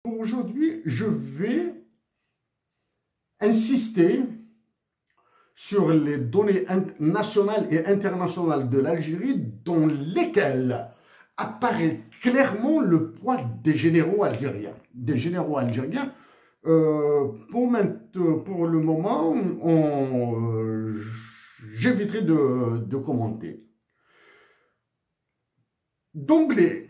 Aujourd'hui, je vais insister sur les données nationales et internationales de l'Algérie dans lesquelles apparaît clairement le poids des généraux algériens. Pour le moment, j'éviterai de commenter. D'emblée,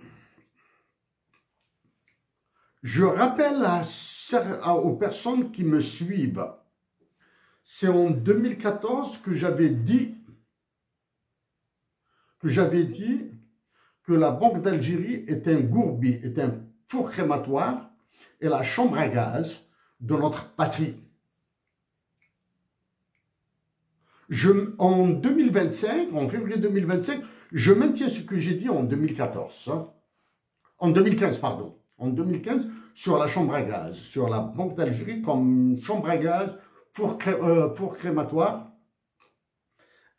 je rappelle aux personnes qui me suivent, c'est en 2014 que j'avais dit que la Banque d'Algérie est un gourbi, est un four crématoire et la chambre à gaz de notre patrie. En 2025, en février 2025, je maintiens ce que j'ai dit en 2014, en 2015, pardon. En 2015, sur la chambre à gaz, sur la Banque d'Algérie comme chambre à gaz, four crématoire.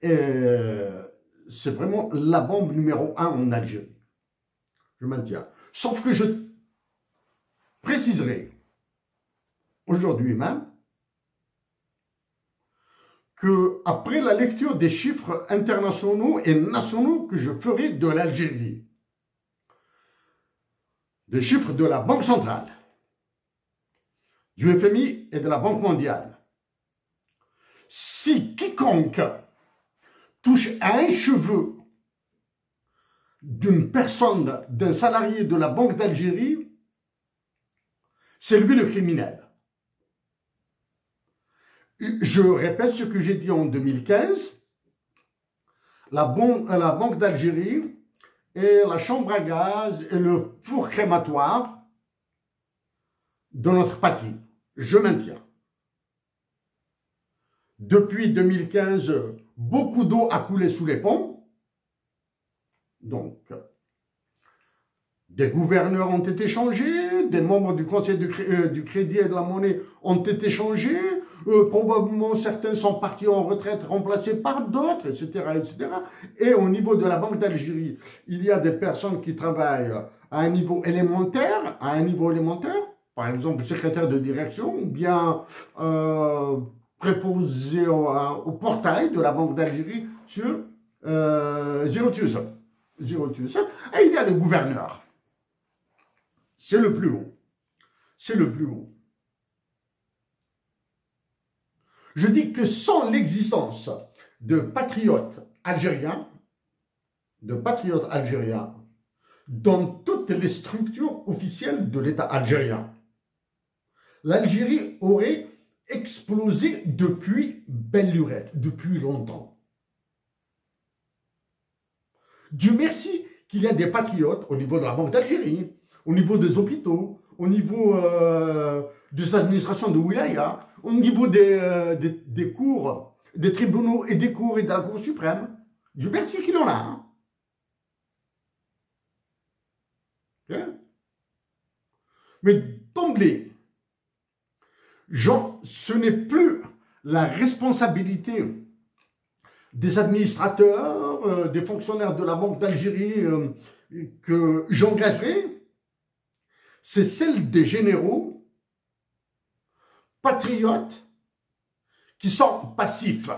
C'est vraiment la bombe numéro 1 en Algérie. Je maintiens. Sauf que je préciserai aujourd'hui même que après la lecture des chiffres internationaux et nationaux que je ferai de l'Algérie, des chiffres de la Banque centrale, du FMI et de la Banque mondiale, si quiconque touche à un cheveu d'une personne, d'un salarié de la Banque d'Algérie, c'est lui le criminel. Je répète ce que j'ai dit en 2015, la Banque d'Algérie et la chambre à gaz et le four crématoire de notre patrie. Je maintiens. Depuis 2015, beaucoup d'eau a coulé sous les ponts. Donc, des gouverneurs ont été changés, des membres du Conseil du Crédit et de la Monnaie ont été changés, probablement certains sont partis en retraite remplacés par d'autres, etc., etc. Et au niveau de la Banque d'Algérie, il y a des personnes qui travaillent à un niveau élémentaire, par exemple secrétaire de direction, ou bien préposé au portail de la Banque d'Algérie sur Zero-Tues. Et il y a le gouverneur. C'est le plus haut. C'est le plus haut. Je dis que sans l'existence de patriotes algériens, dans toutes les structures officielles de l'État algérien, l'Algérie aurait explosé depuis belle lurette, depuis longtemps. Dieu merci qu'il y a des patriotes au niveau de la Banque d'Algérie, au niveau des hôpitaux, au niveau des administrations de wilaya, au niveau des cours, des tribunaux et des cours et de la Cour suprême. Dieu merci qu'il en a. Hein. Okay. Mais d'emblée, ce n'est plus la responsabilité des administrateurs, des fonctionnaires de la Banque d'Algérie que j'engagerai, c'est celle des généraux patriotes qui sont passifs.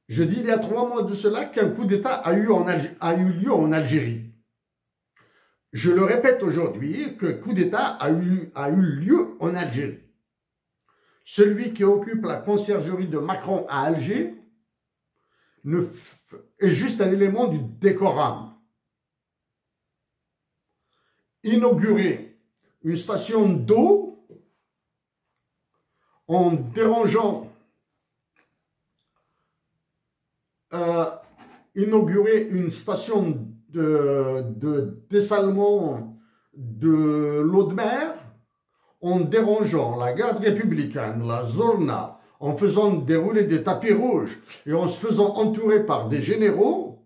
Je dis il y a 3 mois de cela qu'un coup d'État a eu lieu en Algérie. Je le répète aujourd'hui que coup d'État a eu lieu en Algérie. Celui qui occupe la conciergerie de Macron à Alger est juste un élément du décorum. Inaugurer une station d'eau en dérangeant, inaugurer une station de dessalement de l'eau de mer, en dérangeant la garde républicaine, la Zorna, en faisant dérouler des tapis rouges et en se faisant entourer par des généraux,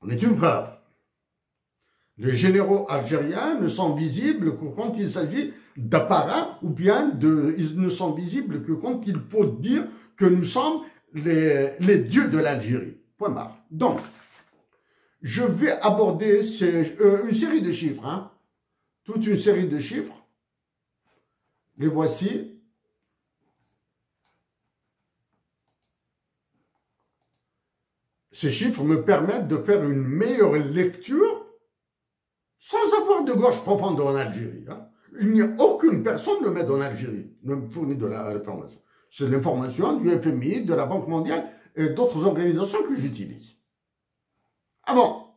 on est une preuve. Les généraux algériens ne sont visibles que quand il s'agit d'apparat ou bien ils ne sont visibles que quand il faut dire que nous sommes les dieux de l'Algérie. Point barre. Donc, je vais aborder une série de chiffres, hein, toute une série de chiffres. Les voici. Ces chiffres me permettent de faire une meilleure lecture sans avoir de gorge profonde en Algérie. Hein. Il n'y a aucune personne de m'aide en Algérie, ne me fournit de l'information. C'est l'information du FMI, de la Banque mondiale et d'autres organisations que j'utilise. Ah bon,